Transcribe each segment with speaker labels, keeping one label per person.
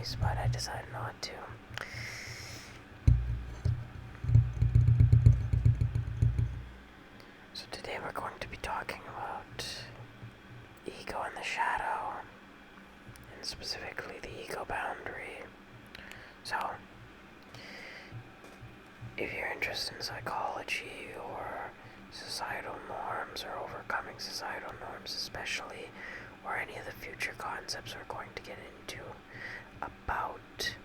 Speaker 1: anyways, but I decided not to. So today we're going to be talking about ego and the shadow, and specifically the ego boundary. So, if you're interested in psychology or societal norms or overcoming societal norms especially, or any of the future concepts we're going to get into about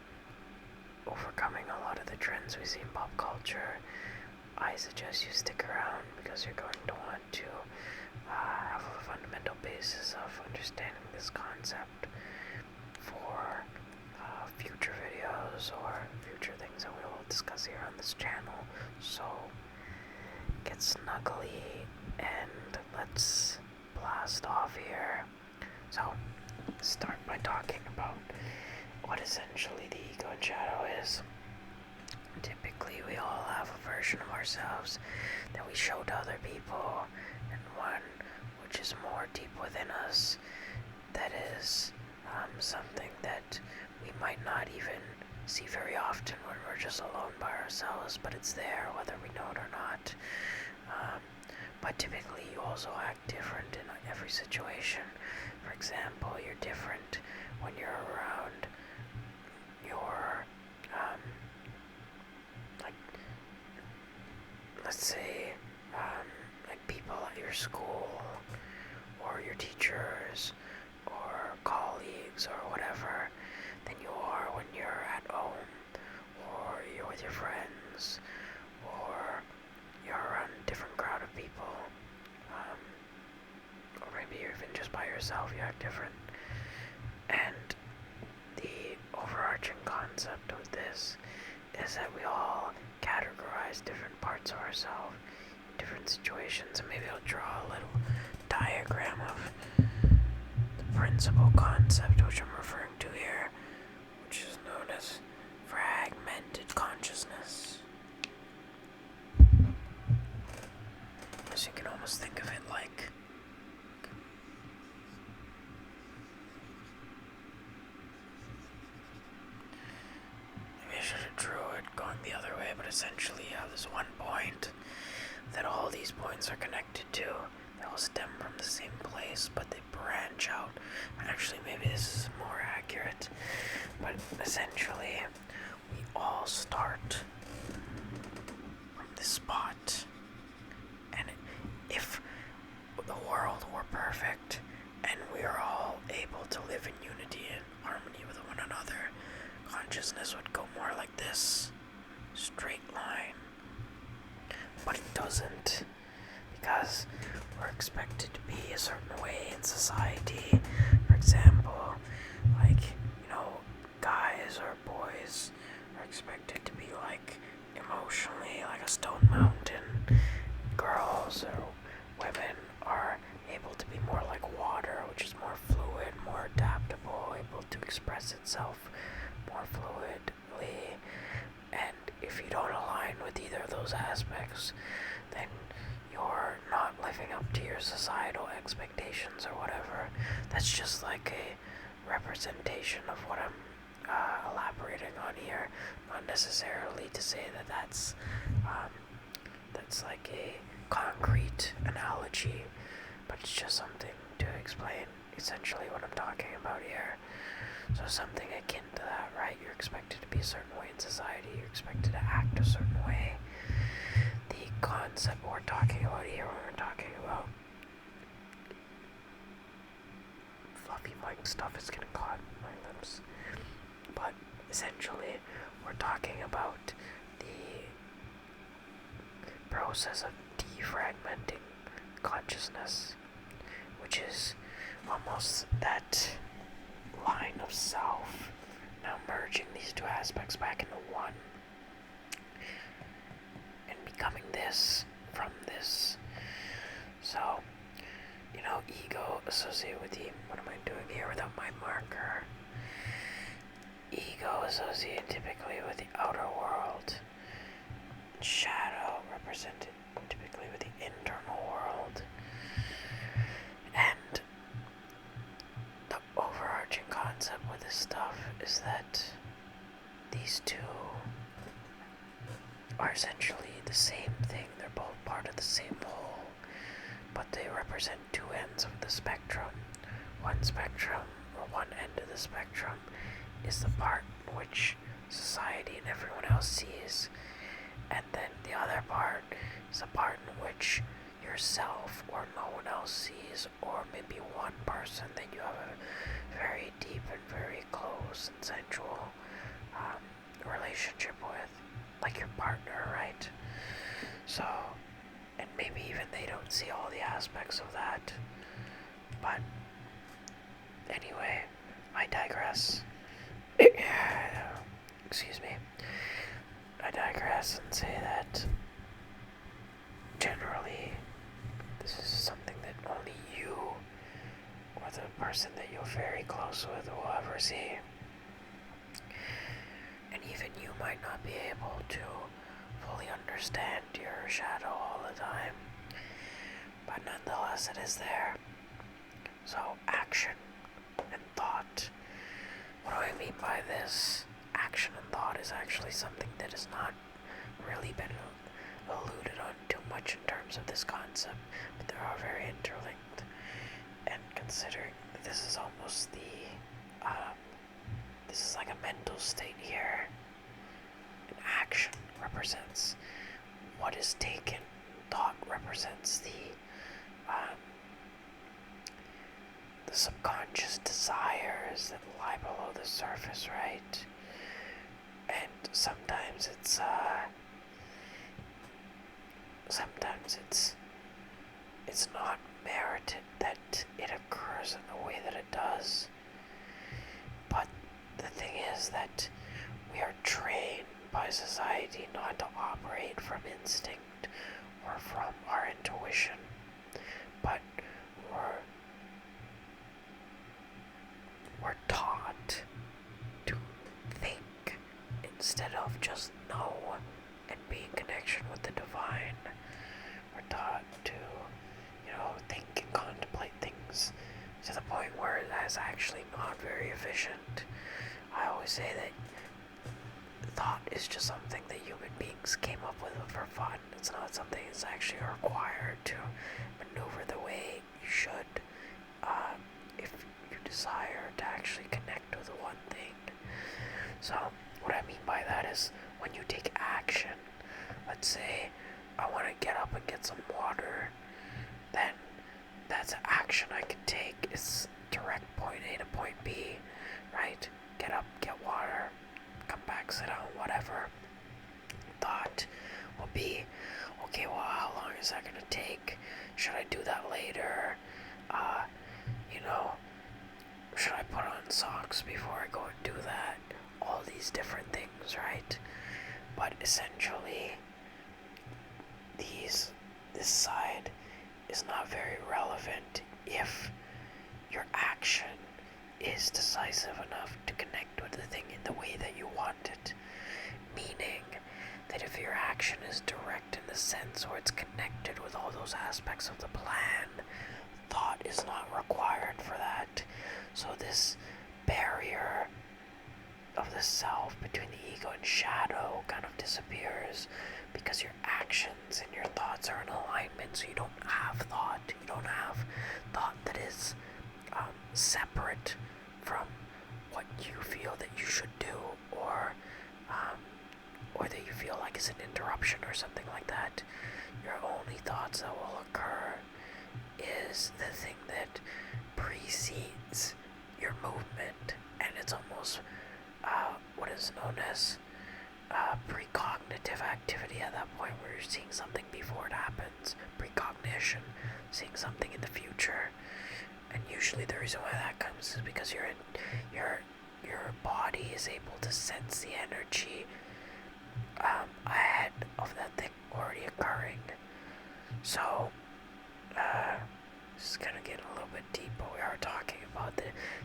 Speaker 1: overcoming a lot of the trends we see in pop culture, I suggest you stick around because you're going to want to have a fundamental basis of understanding this concept for future videos or future things that we will discuss here on this channel. So get snuggly and let's blast off here. So start by talking about what essentially the ego and shadow is. Typically we all have a version of ourselves that we show to other people, and one which is more deep within us, that is something that we might not even see very often when we're just alone by ourselves, but it's there whether we know it or not. But typically you also act different in every situation. For example, you're different when you're around your, let's say, like people at your school, or your teachers, or colleagues, or whatever, than you are when you're at home, or you're with your friends, or you're around a different crowd of people, or maybe even just by yourself, you act different. And the overarching concept of this is that we all categorize different parts of ourselves in different situations, and maybe I'll draw a little diagram of the principal concept which I'm referring to here, which is known as fragmented consciousness. So you can almost think of it like maybe I should have drew it going the other way, but essentially you have this one point that all these points are connected to. They all stem from the same place, but they branch out. Actually, maybe this is more accurate, but essentially we all start from this spot, and if the world were perfect and we are all able to live in unity and harmony with one another, consciousness would go more like this straight line. But it doesn't, because we're expected to be a certain way in society. For example, like, guys or boys are expected to be like emotionally like a stone mountain. Girls or women are able to be more like water, which is more fluid, more adaptable, able to express itself more fluidly. And if you don't align with either of those aspects, then you're not living up to your societal expectations or whatever. That's just like a representation of what I'm elaborating on here. Not necessarily to say that that's like a concrete analogy, but it's just something to explain essentially what I'm talking about here. So something akin to that, right? You're expected to be a certain way in society. You're expected to act a certain way. The concept we're talking about here, when we're talking about fluffy mic stuff, is getting caught in my lips. But essentially, we're talking about the process of defragmenting consciousness, which is almost that line of self, now merging these two aspects back into one and becoming this from this. So, ego associated with what am I doing here without my marker? Ego associated typically with the outer world. Shadow represented typically with the internal world. And the overarching concept with this stuff is that these two are essentially the same thing. They're both part of the same whole, but they represent two ends of the spectrum. One spectrum, or one end of the spectrum, is the part which society and everyone else sees, and then the other part is the part in which yourself or no one else sees, or maybe one person that you have a very deep and very close and sensual relationship with, like your partner, right? So, and maybe even they don't see all the aspects of that, but anyway, I digress. Excuse me. I digress and say that generally this is something that only you or the person that you're very close with will ever see. And even you might not be able to fully understand your shadow all the time, but nonetheless it is there. So action and thought. What do I mean by this? Action and thought is actually something that has not really been alluded on too much in terms of this concept, but they are very interlinked. And considering that this is almost this is like a mental state here, and action represents what is taken, thought represents the subconscious desires that lie below the surface, right? And sometimes it's not merited that it occurs in the way that it does. But the thing is that we are trained by society not to operate from instinct or from our intuition, but we're taught to think instead of just know and be in connection with the divine. We're taught to, think and contemplate things to the point where that's actually not very efficient. I always say that thought is just something that human beings came up with for fun. It's not something that's actually required to maneuver the way you should if you desire to actually connect with one thing. So what I mean by that is when you take action, let's say I want to get up and get some water, then that's an action I can take. It's direct point A to point B, right? Get up, get water, come back, sit down, whatever. Thought will be, okay, well, how long is that going to take? Should I do that later? Should I put on socks before I go and do that? All these different things, right? But essentially, this side is not very relevant if your action is decisive enough to connect with the thing in the way that you want it. Meaning that if your action is direct in the sense where it's connected with all those aspects of the plan, thought is not required for that. So this barrier of the self between the ego and shadow kind of disappears because your actions and your thoughts are in alignment. So you don't have thought. You don't have thought that is separate from what you feel that you should do, or that you feel like is an interruption or something like that. Your only thoughts that will occur is the thing that precedes your movement, and it's almost what is known as precognitive activity at that point, where you're seeing something before it happens. Precognition, seeing something in the future. And usually the reason why that comes is because your body is able to sense the energy ahead of that thing already occurring. So this is gonna get a little bit deep, but we are talking about the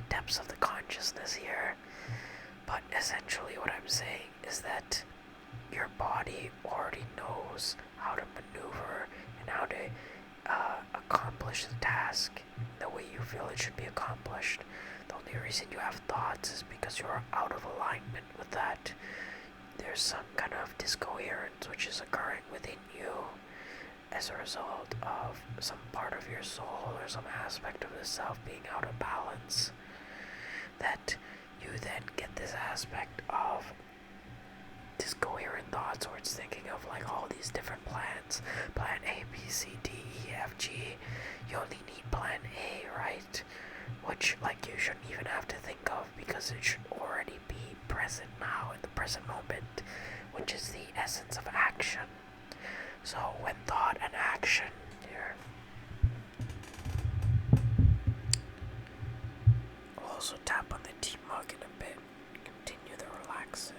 Speaker 1: depths of the consciousness here. But essentially what I'm saying is that your body already knows how to maneuver and how to accomplish the task the way you feel it should be accomplished. The only reason you have thoughts is because you're out of alignment with that. There's some kind of discoherence which is occurring within you as a result of some part of your soul or some aspect of the self being out of balance. That you then get this aspect of discoherent thoughts where it's thinking of like all these different plans. Plan A, B, C, D, E, F, G. You only need plan A, right? Which like you shouldn't even have to think of because it should already be present now in the present moment, which is the essence of action. So when thought and action here. I'll also tap on the tea mug in a bit. Continue the relaxation.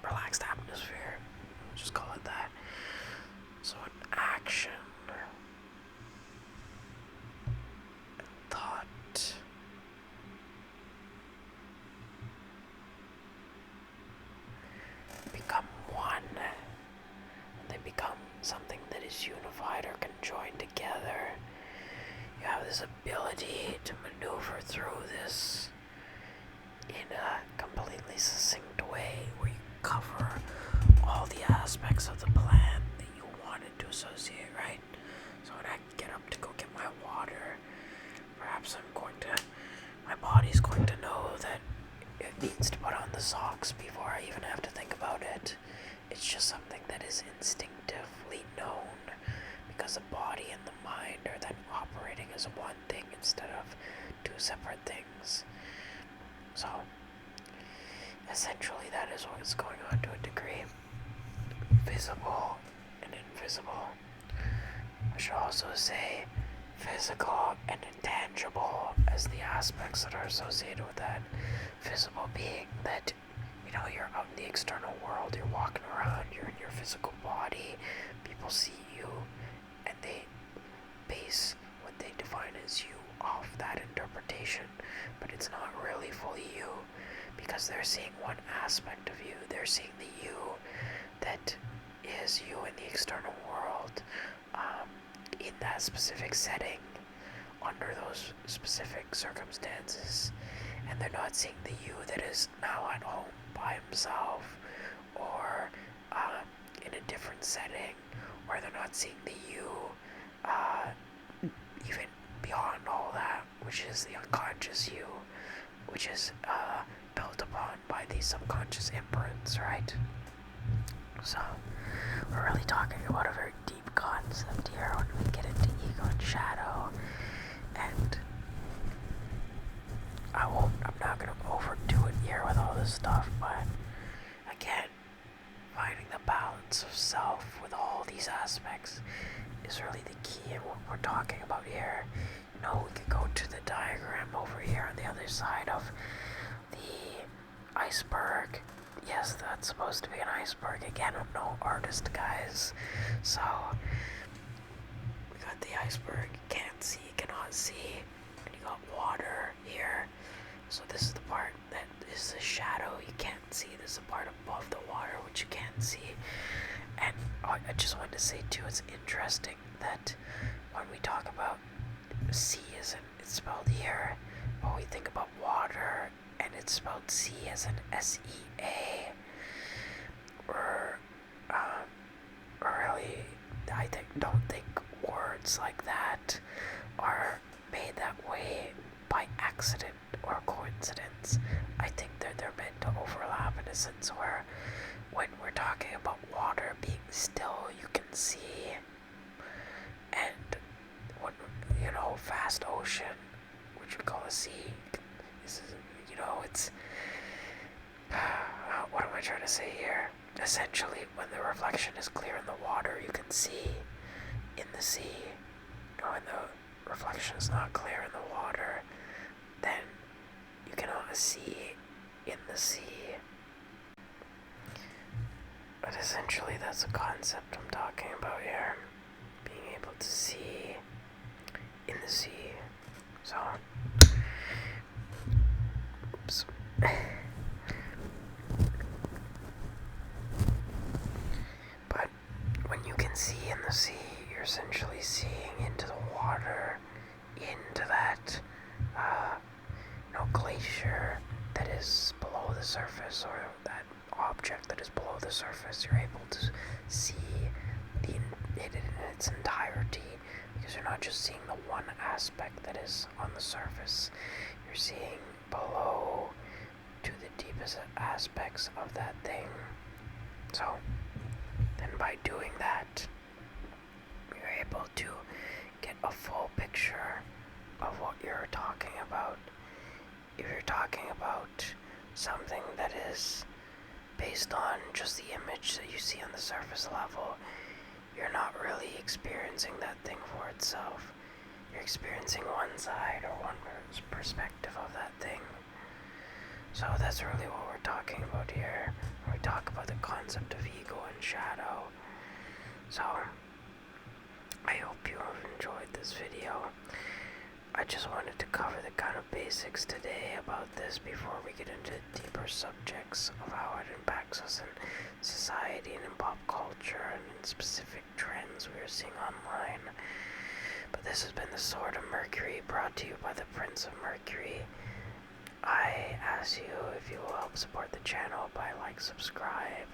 Speaker 1: Relaxed atmosphere. Just call it that. So an action. Thought. Become one. They become something that is unified or conjoined together. You have this ability to maneuver through this in a completely succinct way where you cover all the aspects of the plan that you wanted to associate, right? So when I get up to go get my water, perhaps my body's going to know that it needs to put on the socks before I even have to think about it. It's just something that is instinctively known because the body and the mind are then operating as one thing instead of two separate things. So, essentially that is what is going on to a degree. Visible and invisible. I should also say physical and intangible as the aspects that are associated with that. Visible being that, you're out in the external world, you're walking around, you're in your physical body, people see you, and they base what they define as you off that interpretation, but it's not really fully you, because they're seeing one aspect of you. They're seeing the you that is you in the external world, in that specific setting, under those specific circumstances, and they're not seeing the you that is now at home by himself, or in a different setting, or they're not seeing the you even beyond all that, which is the unconscious you, which is built upon by these subconscious imprints, right? So, we're really talking about a very deep concept here when we get into ego and shadow, and I'm not going to overdo it here with all this stuff, but again, finding the balance of self with all these aspects is really the key in what we're talking about here. We could go to the diagram over here on the other side of the iceberg. Yes, that's supposed to be an iceberg. Again, I'm no artist, guys. So, we got the iceberg. You can't see, cannot see. And you got water here. So this is the part that is the shadow. You can't see. This is the part above the water, which you can't see. And I just wanted to say, too, it's interesting that when we talk about sea it's spelled here, but we think about water and it's spelled C as in S-E-A, or really, don't think words like that are made that way by accident or coincidence. I think that they're meant to overlap in a sense where when we're talking about water being still, you can see, and when, vast ocean, which we call a sea, this is, it's, what am I trying to say here? Essentially, when the reflection is clear in the water, you can see in the sea. When the reflection is not clear in the water, then you cannot see in the sea. But essentially, that's the concept I'm talking about here. Being able to see in the sea. So, oops. But when you can see in the sea, you're essentially seeing into the surface, or that object that is below the surface. You're able to see it in its entirety, because you're not just seeing the one aspect that is on the surface. You're seeing below to the deepest aspects of that thing. So then by doing that, you're able to get a full picture of what you're talking about. If you're talking about something that is based on just the image that you see on the surface level, you're not really experiencing that thing for itself. You're experiencing one side or one perspective of that thing. So that's really what we're talking about here when we talk about the concept of ego and shadow. So I hope you have enjoyed this video. I just wanted to cover the kind of basics today about this before we get into deeper subjects of how it impacts us in society and in pop culture and in specific trends we are seeing online. But this has been the Sword of Mercury, brought to you by the Prince of Mercury. I ask you if you will help support the channel by subscribe,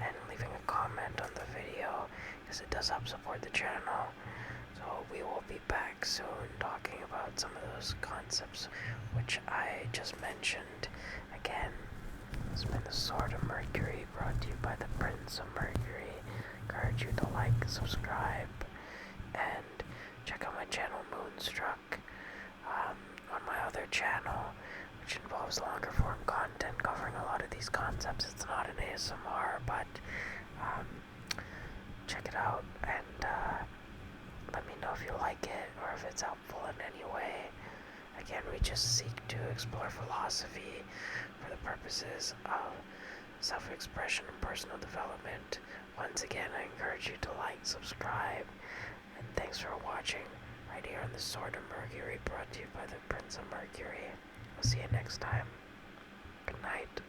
Speaker 1: and leaving a comment on the video, because it does help support the channel. So we will be back soon talking about some of those concepts which I just mentioned. Again, this has been the Sword of Mercury, brought to you by the Prince of Mercury. Encourage you to like, subscribe, and check out my channel Moonstruck. On my other channel, which involves longer form content covering a lot of these concepts. It's not an ASMR, but check it out and let me know if you like it or if it's helpful in any way. Again, we just seek to explore philosophy for the purposes of self-expression and personal development. Once again, I encourage you to like, subscribe, and thanks for watching right here on the Sword of Mercury, brought to you by the Prince of Mercury. I'll see you next time. Good night.